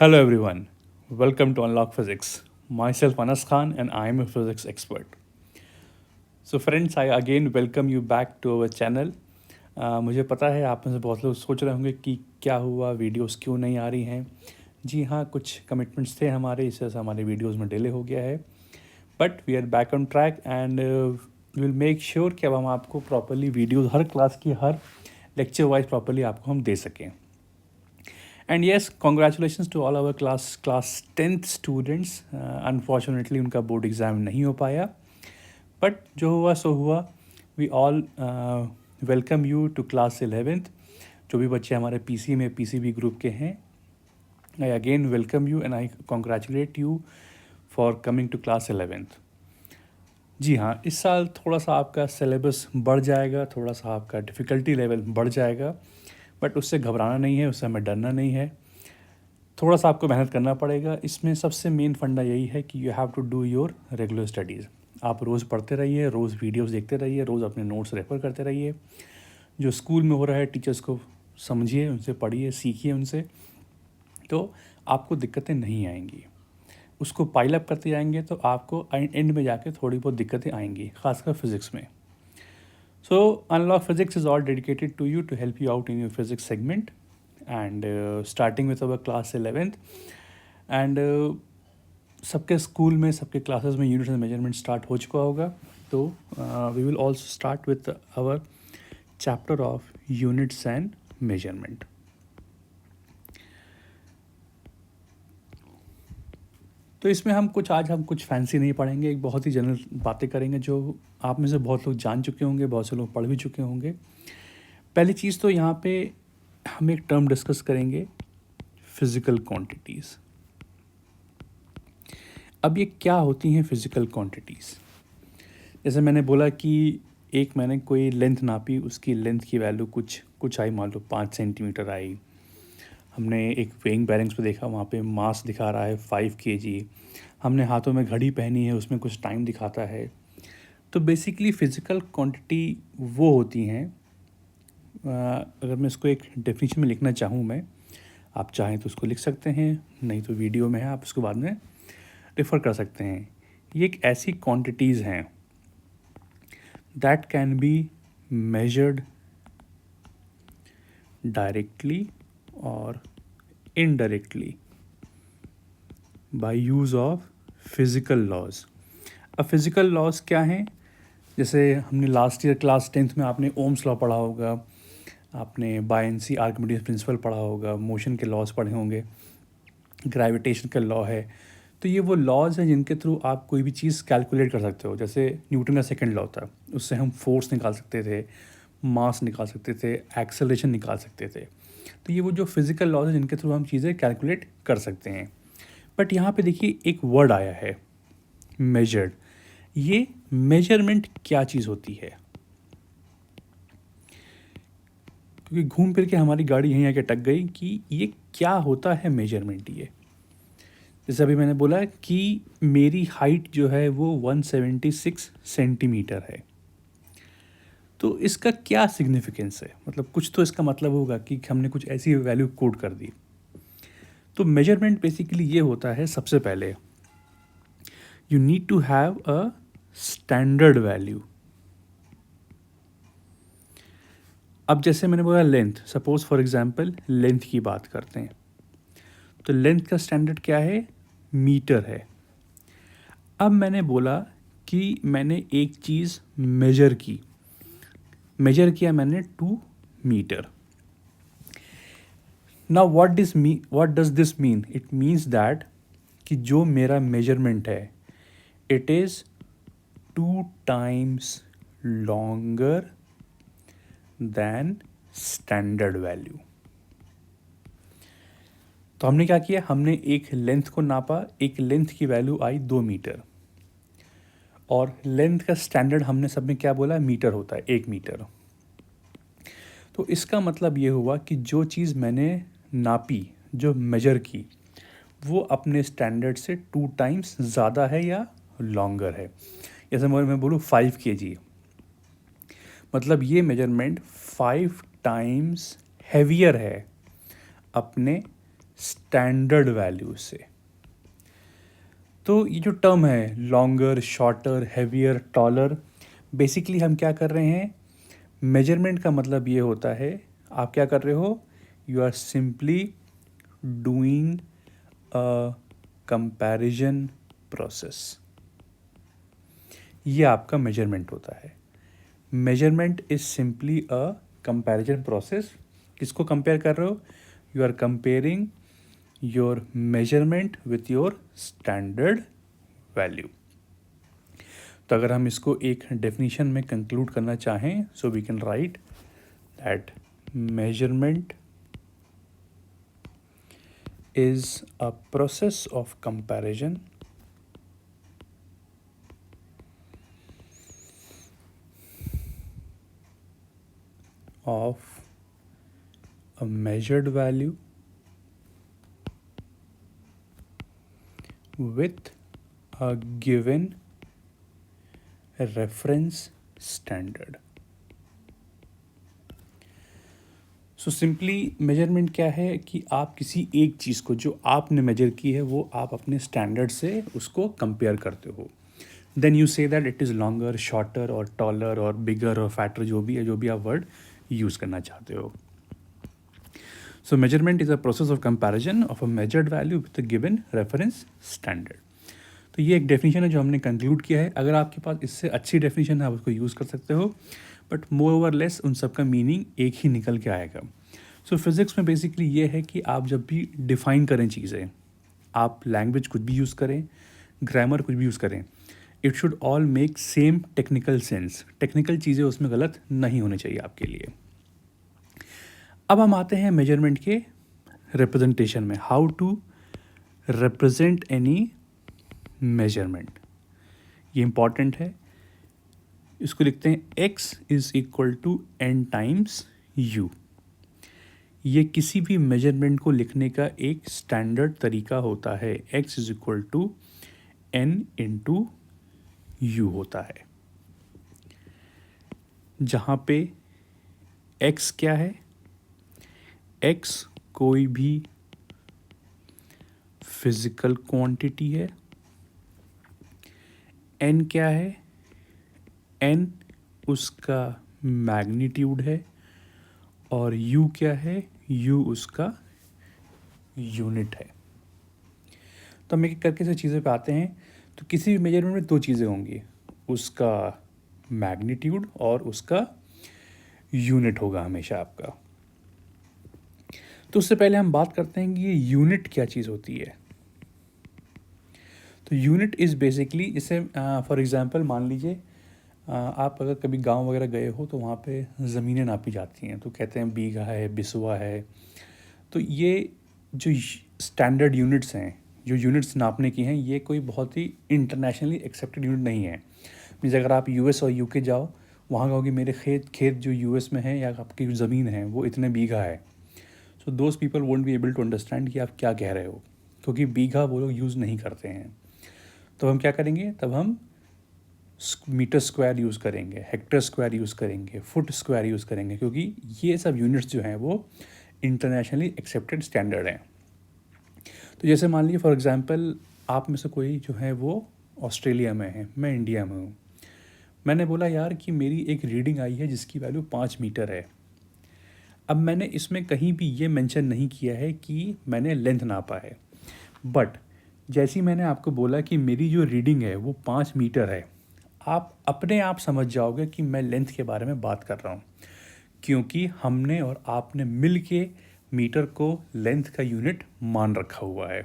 Hello everyone, welcome to Unlock Physics. Myself Anas Khan and I am a physics expert. So friends, I again welcome you back to our channel. मुझे पता है आप में से बहुत लोग सोच रहे होंगे कि क्या हुआ, वीडियोस क्यों नहीं आ रही हैं। जी हाँ, कुछ कमिटमेंट्स थे हमारे, इस वजह से हमारे वीडियोस में डिले हो गया है। But we are back on track and will make sure कि अब हम आपको प्रॉपरली वीडियोस हर क्लास की हर लेक्चर वाइज प्रॉपरली आपको हम दे सकें। And yes, congratulations to all our class 10th students. Unfortunately उनका बोर्ड एग्ज़ाम नहीं हो पाया, बट जो हुआ सो हुआ। We all welcome you to class 11th। जो भी बच्चे हमारे पीसी में पीसीबी ग्रुप के हैं, I again welcome you and I congratulate you for coming to class 11th। जी हाँ, इस साल थोड़ा सा आपका सिलेबस बढ़ जाएगा, थोड़ा सा आपका डिफ़िकल्टी लेवल बढ़ जाएगा, बट उससे घबराना नहीं है, उससे हमें डरना नहीं है। थोड़ा सा आपको मेहनत करना पड़ेगा। इसमें सबसे मेन फंडा यही है कि you have to do your regular studies. आप रोज़ पढ़ते रहिए, रोज़ वीडियोस देखते रहिए, रोज़ अपने नोट्स रेफर करते रहिए। जो स्कूल में हो रहा है टीचर्स को समझिए, उनसे पढ़िए, सीखिए उनसे, तो आपको दिक्कतें नहीं आएंगी। उसको पाइल अप करते जाएंगे तो आपको एंड में जाके थोड़ी बहुत दिक्कतें आएंगी, खासकर फिज़िक्स में। So unlock physics is all dedicated to you to help you out in your physics segment and starting with our class 11th and सबके स्कूल में, सबके क्लासेस में यूनिट्स एंड मेजरमेंट स्टार्ट हो चुका होगा। तो we will also start with our chapter of units and measurement. तो इसमें हम कुछ फैंसी नहीं पढ़ेंगे, एक बहुत ही जनरल बातें करेंगे जो आप में से बहुत लोग जान चुके होंगे, बहुत से लोग पढ़ भी चुके होंगे। पहली चीज़ तो यहाँ पे हम एक टर्म डिस्कस करेंगे, फिज़िकल क्वांटिटीज़। अब ये क्या होती हैं फिज़िकल क्वांटिटीज़? जैसे मैंने बोला कि एक मैंने कोई लेंथ नापी, उसकी लेंथ की वैल्यू कुछ आई, मान लो 5 सेंटीमीटर आई। हमने एक वेइंग बैलेंस पे देखा, वहाँ पे मास दिखा रहा है 5 kg। हमने हाथों में घड़ी पहनी है, उसमें कुछ टाइम दिखाता है। तो बेसिकली फ़िज़िकल क्वांटिटी वो होती हैं, अगर मैं इसको एक डेफिनेशन में लिखना चाहूँ मैं, आप चाहें तो उसको लिख सकते हैं, नहीं तो वीडियो में है, आप उसको बाद में रेफ़र कर सकते हैं। ये एक ऐसी क्वांटिटीज़ हैं that can be measured directly और indirectly by use of physical laws. अब फिज़िकल लॉज क्या हैं? जैसे हमने लास्ट ईयर क्लास 10th में आपने ओम्स लॉ पढ़ा होगा, आपने बायनेंसी आर्किमिडीज प्रिंसिपल पढ़ा होगा, मोशन के लॉज पढ़े होंगे, ग्रेविटेशन का लॉ है। तो ये वो लॉज हैं जिनके थ्रू आप कोई भी चीज़ कैलकुलेट कर सकते हो। जैसे न्यूटन का सेकंड लॉ था, उससे हम फोर्स निकाल सकते थे, मास निकाल सकते थे, एक्सेलरेशन निकाल सकते थे। तो ये वो जो फिज़िकल लॉज हैं जिनके थ्रू हम चीज़ें कैलकुलेट कर सकते हैं। बट यहाँ पे देखिए एक वर्ड आया है, मेजर्ड। ये मेजरमेंट क्या चीज़ होती है? क्योंकि घूम फिर के हमारी गाड़ी यहीं आके अटक गई कि ये क्या होता है मेजरमेंट। ये जैसे अभी मैंने बोला कि मेरी हाइट जो है वो 176 सेंटीमीटर है। तो इसका क्या सिग्निफिकेंस है? मतलब कुछ तो इसका मतलब होगा कि हमने कुछ ऐसी वैल्यू कोड कर दी। तो मेजरमेंट बेसिकली ये होता है, सबसे पहले you need to have a standard value. अब जैसे मैंने बोला length, suppose for example length की बात करते हैं, तो लेंथ का स्टैंडर्ड क्या है? मीटर है। अब मैंने बोला कि मैंने एक चीज़ मेजर किया मैंने 2 meter. Now what does this mean? It means that कि जो मेरा मेजरमेंट है, it is 2 times longer than standard value. तो हमने क्या किया, हमने एक लेंथ को नापा, एक लेंथ की वैल्यू आई 2 मीटर, और लेंथ का स्टैंडर्ड हमने सब में क्या बोला, मीटर होता है, 1 मीटर। तो इसका मतलब ये हुआ कि जो चीज़ मैंने नापी, जो मेजर की, वो अपने स्टैंडर्ड से 2 टाइम्स ज़्यादा है या लॉन्गर है। जैसे मैं बोलूँ 5 kg, मतलब ये मेजरमेंट 5 टाइम्स हैवियर है अपने स्टैंडर्ड वैल्यू से। तो ये जो टर्म है longer, shorter, heavier, taller, basically हम क्या कर रहे हैं, मेजरमेंट का मतलब ये होता है, आप क्या कर रहे हो, you are simply doing a comparison process. ये आपका मेजरमेंट होता है। Measurement is simply a comparison process. किसको कंपेयर कर रहे हो, you are comparing your measurement with your standard value. तो अगर हम इसको एक डेफिनेशन में कंक्लूड करना चाहें, so we can write that measurement is a process of comparison of a measured value with a given reference standard. So simply measurement क्या है कि आप किसी एक चीज़ को जो आपने मेजर की है वो आप अपने स्टैंडर्ड से उसको कंपेयर करते हो। Then you say that it is longer, shorter और टॉलर और बिगर और फैटर, जो भी है, जो भी आप वर्ड यूज़ करना चाहते हो। सो measurement is a process of comparison of a measured value with a given reference standard. तो ये एक डेफिनेशन है जो हमने कंक्लूड किया है। अगर आपके पास इससे अच्छी डेफिनेशन है आप उसको यूज़ कर सकते हो, बट मोर ओवर लेस उन सब का मीनिंग एक ही निकल के आएगा। सो फिज़िक्स में बेसिकली ये है कि आप जब भी डिफ़ाइन करें चीज़ें, आप लैंग्वेज कुछ भी यूज़ करें, ग्रामर कुछ भी यूज़ करें, it should all make same technical sense. Technical चीज़ें उसमें गलत नहीं होनी चाहिए आपके लिए। अब हम आते हैं मेजरमेंट के रिप्रेजेंटेशन में, how to represent any measurement. ये इंपॉर्टेंट है। इसको लिखते हैं x is equal to n times u। ये किसी भी मेजरमेंट को लिखने का एक स्टैंडर्ड तरीका होता है। x is equal to n into u होता है, जहाँ पे x क्या है, x कोई भी फिजिकल क्वांटिटी है, n क्या है, n उसका मैग्नीट्यूड है, और u क्या है, u उसका यूनिट है। तो हम एक करके से चीज़ें पे आते हैं। तो किसी भी मेजरमेंट में दो चीज़ें होंगी, उसका मैग्नीट्यूड और उसका यूनिट होगा हमेशा आपका। तो उससे पहले हम बात करते हैं कि ये यूनिट क्या चीज़ होती है। तो यूनिट इज़ बेसिकली, जैसे फॉर एग्जांपल मान लीजिए आप अगर कभी गांव वगैरह गए हो तो वहाँ पे ज़मीनें नापी जाती हैं, तो कहते हैं बीघा है, बिस्वा है। तो ये जो स्टैंडर्ड यूनिट्स हैं, जो यूनिट्स नापने की हैं, ये कोई बहुत ही इंटरनेशनली एक्सेप्टेड यूनिट नहीं है। मीन्स अगर आप यूएस और यूके जाओ, वहाँ कहोगे मेरे खेत जो यूएस में है या आपकी जो ज़मीन है वो इतने बीघा है, so those people won't be able to understand कि आप क्या कह रहे हो, क्योंकि बीघा वो लोग यूज़ नहीं करते हैं। तो हम क्या करेंगे, तब हम मीटर स्क्वायर यूज़ करेंगे, हेक्टर स्क्वायर यूज़ करेंगे, फुट स्क्वायर यूज़ करेंगे, क्योंकि ये सब यूनिट्स जो हैं वो इंटरनेशनली एक्सेप्टेड स्टैंडर्ड हैं। तो जैसे मान लीजिए फॉर एग्जांपल आप में से कोई जो है वो ऑस्ट्रेलिया में है, मैं इंडिया में हूँ। मैंने बोला यार कि मेरी एक रीडिंग आई है जिसकी वैल्यू 5 मीटर है। अब मैंने इसमें कहीं भी ये मेंशन नहीं किया है कि मैंने लेंथ नापा है, बट जैसी मैंने आपको बोला कि मेरी जो रीडिंग है वो 5 मीटर है, आप अपने आप समझ जाओगे कि मैं लेंथ के बारे में बात कर रहा हूँ, क्योंकि हमने और आपने मिल के मीटर को लेंथ का यूनिट मान रखा हुआ है।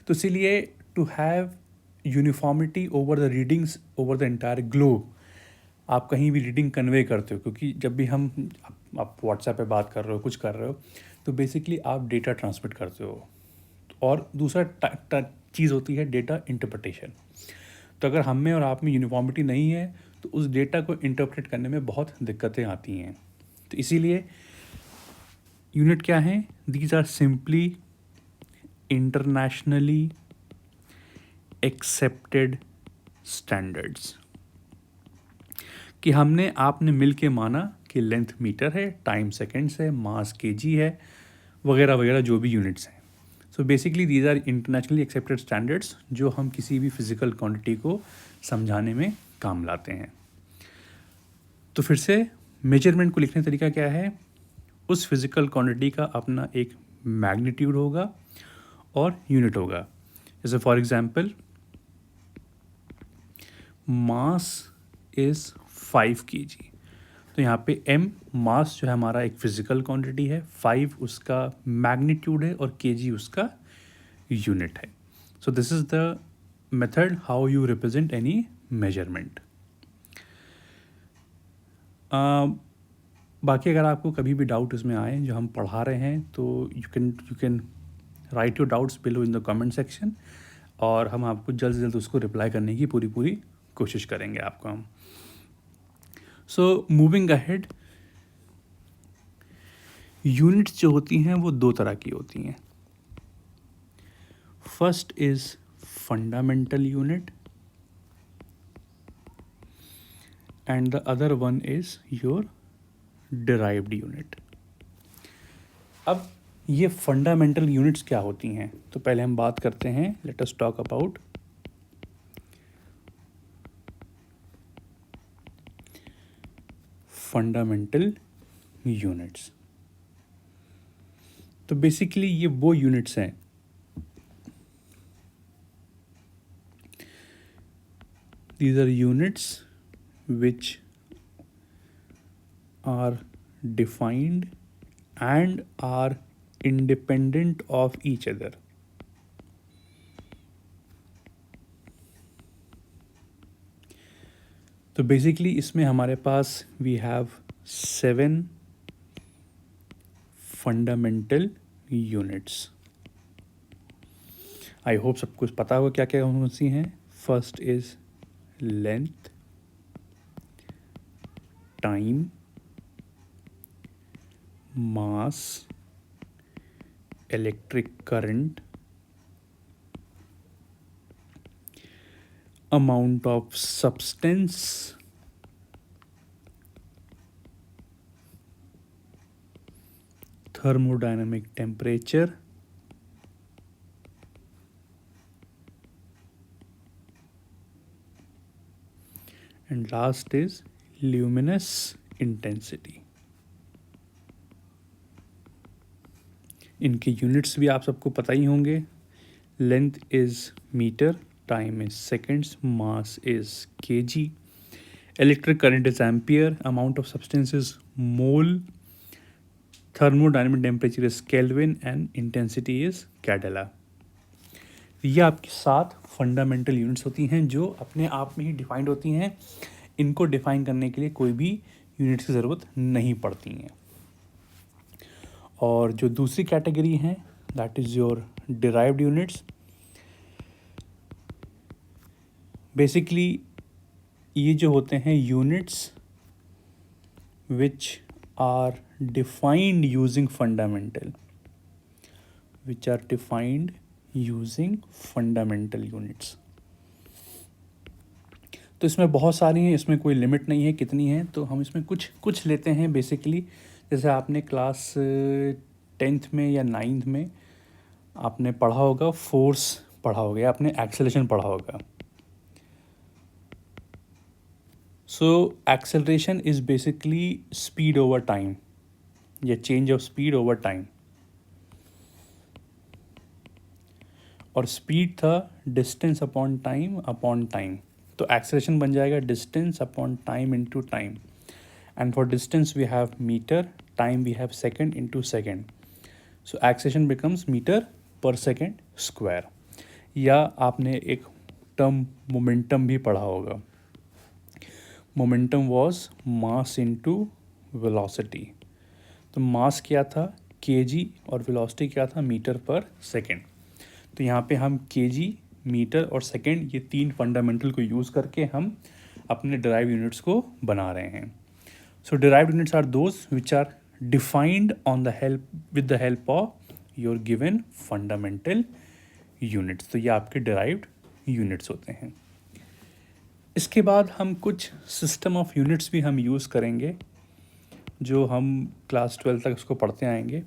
तो इसीलिए to have uniformity over the readings over the entire globe, आप कहीं भी रीडिंग कन्वे करते हो, क्योंकि जब भी हम आप व्हाट्सएप पे बात कर रहे हो, कुछ कर रहे हो, तो बेसिकली आप डेटा ट्रांसमिट करते हो। और दूसरा चीज़ होती है डेटा इंटरप्रिटेशन। तो अगर हम में और आप में यूनिफॉर्मिटी नहीं है तो उस डेटा को इंटरप्रेट करने में बहुत दिक्कतें आती हैं। तो इसीलिए यूनिट क्या है, these are simply internationally accepted standards, कि हमने आपने मिल के माना कि लेंथ मीटर है, टाइम सेकेंड्स है, मास केजी है, वगैरह वगैरह जो भी यूनिट्स हैं। So basically these are internationally accepted standards जो हम किसी भी फिज़िकल क्वांटिटी को समझाने में काम लाते हैं। तो फिर से मेजरमेंट को लिखने का तरीका क्या है? उस फिज़िकल क्वांटिटी का अपना एक मैग्नीट्यूड होगा और यूनिट होगा। जैसे for example mass is 5 kg, तो यहाँ पे m मास जो है हमारा एक फिज़िकल क्वांटिटी है, 5 उसका मैग्नीट्यूड है और kg उसका यूनिट है। So this is the method how you represent any measurement. बाकी अगर आपको कभी भी डाउट इसमें आए जो हम पढ़ा रहे हैं तो you can right your doubts below in the comment section, और हम आपको जल्द से जल्द उसको रिप्लाई करने की पूरी कोशिश करेंगे आपको हम। सो मूविंग अहेड, यूनिट्स जो होती हैं वो दो तरह की होती हैं। First is fundamental unit and the other one is your derived unit। अब ये फंडामेंटल यूनिट्स क्या होती हैं, तो पहले हम बात करते हैं, let us talk about fundamental units. तो बेसिकली ये वो यूनिट्स हैं these are units which are defined and are independent of each other। तो बेसिकली इसमें हमारे पास we have 7 fundamental units. I hope सबको पता होगा क्या क्या कौन सी हैं। First is length, time, mass, electric current, amount of substance, thermodynamic temperature, and last is luminous intensity। इनके यूनिट्स भी आप सबको पता ही होंगे। Length is metre, time is seconds, mass is kg, electric current is ampere, amount of substance is mole, thermodynamic temperature is kelvin and intensity is candela. ये आपकी 7 fundamental units होती हैं जो अपने आप में ही डिफाइंड होती हैं। इनको डिफाइन करने के लिए कोई भी यूनिट्स की ज़रूरत नहीं पड़ती हैं। और जो दूसरी कैटेगरी है that is your derived units. Basically ये जो होते हैं units which are defined using fundamental, which are defined using fundamental units. तो इसमें बहुत सारी हैं, इसमें कोई लिमिट नहीं है कितनी है, तो हम इसमें कुछ लेते हैं। बेसिकली जैसे आपने क्लास 10th में या 9th में आपने पढ़ा होगा, फोर्स पढ़ा होगा या आपने एक्सेलरेशन पढ़ा होगा। So acceleration is basically speed over time या change of speed over time, और स्पीड था डिस्टेंस अपॉन टाइम। तो एक्सेलरेशन बन जाएगा distance upon time into time, and for distance we have metre, time we have second into second. So acceleration becomes metre per second square. या आपने एक term momentum भी पढ़ा होगा, momentum was mass into velocity. तो mass क्या था kg और वेलोसिटी क्या था मीटर पर सेकंड। तो यहाँ पे हम kg, मीटर और सेकंड ये 3 फंडामेंटल को यूज़ करके हम अपने डिराइव यूनिट्स को बना रहे हैं। So derived units are those which are defined on the help with the help of your given fundamental units. तो ये आपके डिराइव्ड यूनिट्स होते हैं। इसके बाद हम कुछ सिस्टम ऑफ यूनिट्स भी हम यूज़ करेंगे जो हम क्लास 12 तक उसको पढ़ते आएंगे।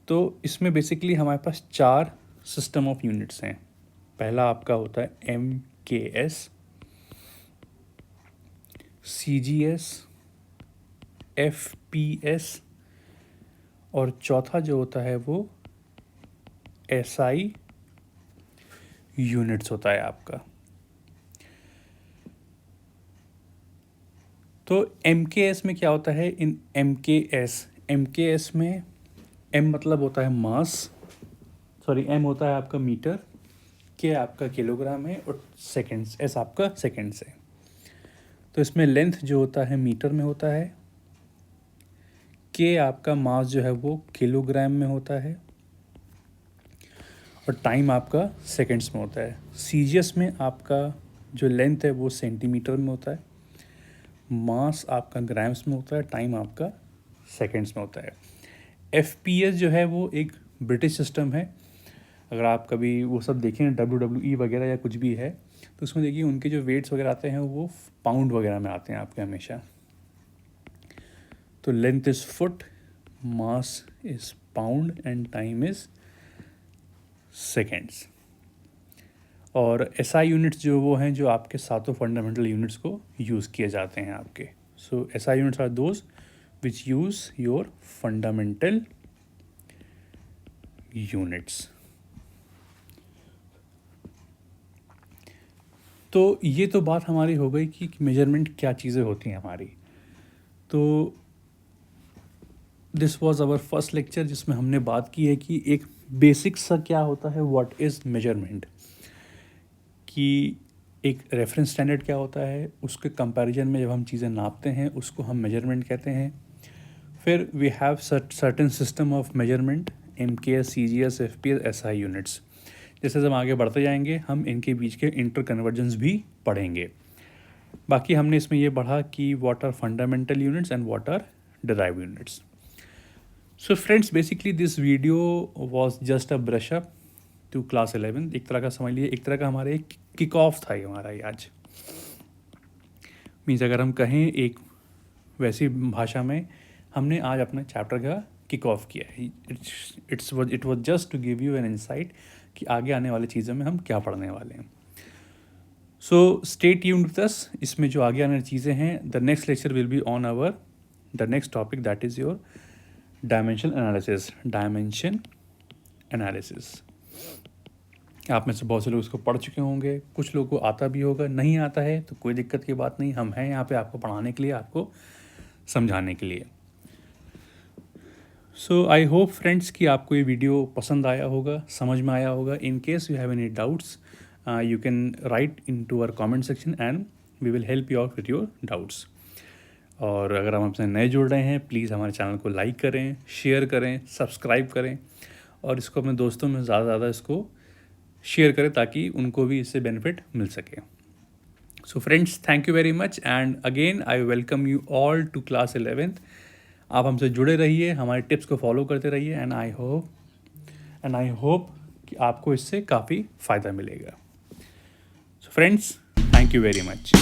तो इसमें बेसिकली हमारे पास 4 सिस्टम ऑफ यूनिट्स हैं। पहला आपका होता है MKS, CGS, FPS और चौथा जो होता है वो SI यूनिट्स होता है आपका। तो MKS में क्या होता है? इन MKS में M मतलब होता है मास, M होता है आपका मीटर, K आपका किलोग्राम है और सेकंड्स, S आपका सेकंड्स है। तो इसमें लेंथ जो होता है मीटर में होता है, K आपका मास जो है वो किलोग्राम में होता है और टाइम आपका सेकंड्स में होता है। CGS में आपका जो लेंथ है वो सेंटीमीटर में होता है, मास आपका ग्राम्स में होता है, टाइम आपका सेकंड्स में होता है। FPS जो है वो एक ब्रिटिश सिस्टम है। अगर आप कभी वो सब देखें WWE वगैरह या कुछ भी है तो उसमें देखिए उनके जो वेट्स वगैरह आते हैं वो पाउंड वगैरह में आते हैं आपके हमेशा। तो length is foot, mass is pound and time is seconds. और SI यूनिट्स जो वो हैं जो आपके सातों फंडामेंटल यूनिट्स को यूज़ किए जाते हैं आपके। So SI units are those which use your fundamental units. तो ये तो बात हमारी हो गई कि मेजरमेंट क्या चीज़ें होती हैं हमारी। तो this was our first lecture जिसमें हमने बात की है कि एक बेसिक सा क्या होता है, व्हाट इज़ मेजरमेंट, कि एक रेफरेंस स्टैंडर्ड क्या होता है, उसके कंपैरिजन में जब हम चीज़ें नापते हैं उसको हम मेजरमेंट कहते हैं। फिर we have certain system of measurement, MKS, CGS, FPS, SI units. जैसे जब आगे बढ़ते जाएंगे हम इनके बीच के इंटर कन्वर्जेंस भी पढ़ेंगे। बाकी हमने इसमें ये पढ़ा कि what are fundamental units and what are derived units. So friends, basically this video was just a brush up to class 11। एक तरह का समझ लीजिए, एक तरह का हमारा एक किक ऑफ था ये हमारा ये आज। मीन्स अगर हम कहें एक वैसी भाषा में, हमने आज अपने चैप्टर का किक ऑफ किया है। It was just to give you an insight कि आगे आने वाली चीज़ों में हम क्या पढ़ने वाले हैं। So stay tuned with us. इसमें जो आगे आने वाली चीज़ें हैं, the next lecture will be on our the next topic, that is your dimension analysis. आप में से बहुत से लोग इसको पढ़ चुके होंगे, कुछ लोगों को आता भी होगा, नहीं आता है तो कोई दिक्कत की बात नहीं, हम हैं यहाँ पे आपको पढ़ाने के लिए, आपको समझाने के लिए। सो आई होप फ्रेंड्स कि आपको ये वीडियो पसंद आया होगा, समझ में आया होगा। In case you have any doubts you can write in to our comment section and we will help you out with your doubts. और अगर हम आपसे नए जुड़ रहे हैं, प्लीज़ हमारे चैनल को लाइक करें, शेयर करें, सब्सक्राइब करें और इसको अपने दोस्तों में ज़्यादा इसको शेयर करें ताकि उनको भी इससे बेनिफिट मिल सके। So friends, thank you very much and again I welcome you all to class 11th। आप हमसे जुड़े रहिए, हमारे टिप्स को फॉलो करते रहिए एंड आई होप कि आपको इससे काफ़ी फ़ायदा मिलेगा। सो friends, thank you very much.